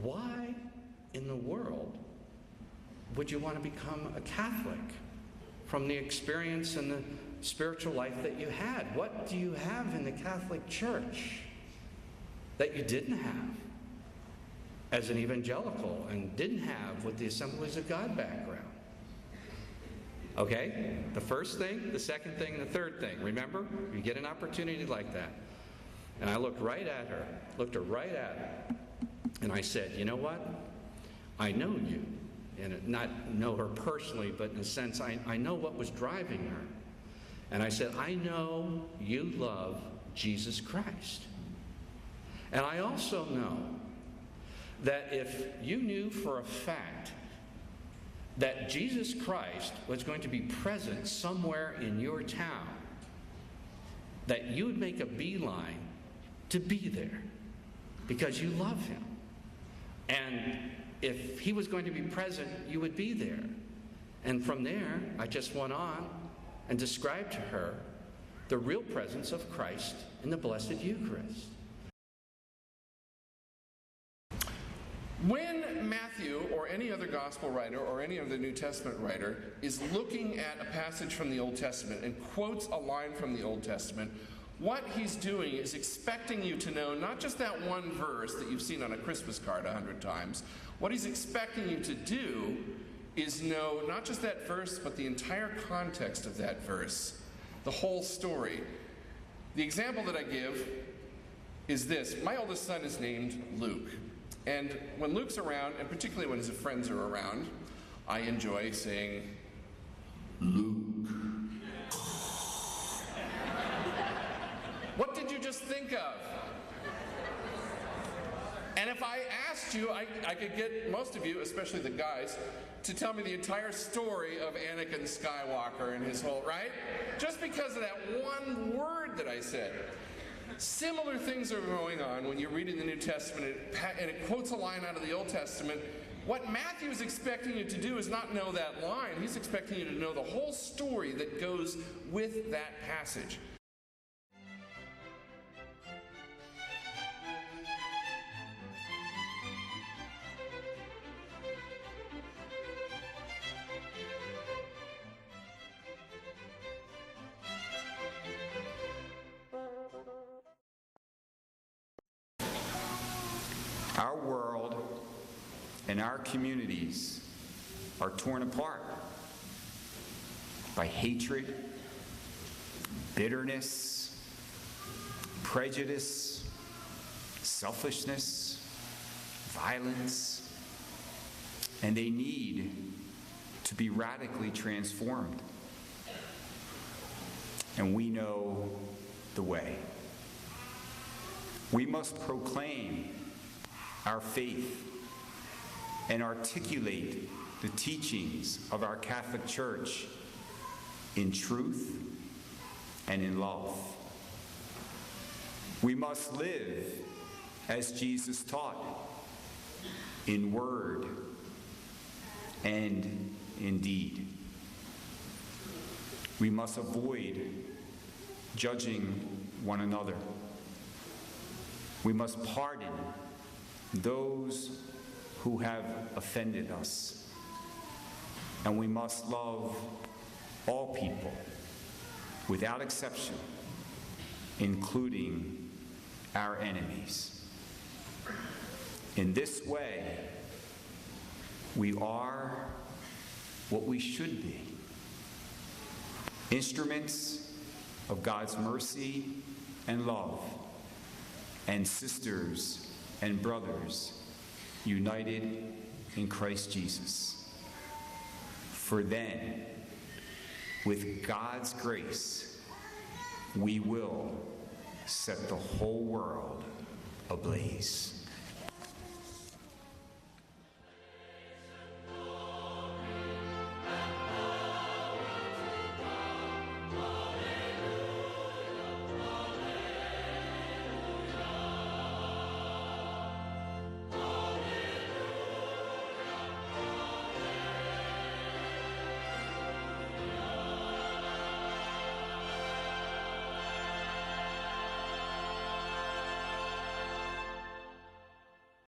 why in the world would you want to become a Catholic from the experience and the spiritual life that you had? What do you have in the Catholic Church that you didn't have as an evangelical and didn't have with the Assemblies of God background? Okay? The first thing, the second thing, the third thing. Remember? You get an opportunity like that. And I looked right at her, and I said, you know what? I know you. And not know her personally, but in a sense, I know what was driving her. And I said, I know you love Jesus Christ. And I also know that if you knew for a fact that Jesus Christ was going to be present somewhere in your town, that you would make a beeline to be there because you love him. And if he was going to be present, you would be there. And from there, I just went on and described to her the real presence of Christ in the Blessed Eucharist. When Matthew or any other gospel writer or any other New Testament writer is looking at a passage from the Old Testament and quotes a line from the Old Testament, what he's doing is expecting you to know not just that one verse that you've seen on a Christmas card 100 times. What he's expecting you to do is know not just that verse, but the entire context of that verse, the whole story. The example that I give is this. My oldest son is named Luke. And when Luke's around, and particularly when his friends are around, I enjoy saying, Luke. What did you just think of? And if I asked you, I could get most of you, especially the guys, to tell me the entire story of Anakin Skywalker and his whole, right? Just because of that one word that I said. Similar things are going on when you're reading the New Testament and it quotes a line out of the Old Testament. What Matthew is expecting you to do is not know that line. He's expecting you to know the whole story that goes with that passage. Our world and our communities are torn apart by hatred, bitterness, prejudice, selfishness, violence, and they need to be radically transformed. And we know the way. We must proclaim our faith and articulate the teachings of our Catholic Church in truth and in love. We must live as Jesus taught, in word and in deed. We must avoid judging one another. We must pardon those who have offended us. And we must love all people without exception, including our enemies. In this way, we are what we should be, instruments of God's mercy and love, and sisters and brothers united in Christ Jesus. For then, with God's grace, we will set the whole world ablaze.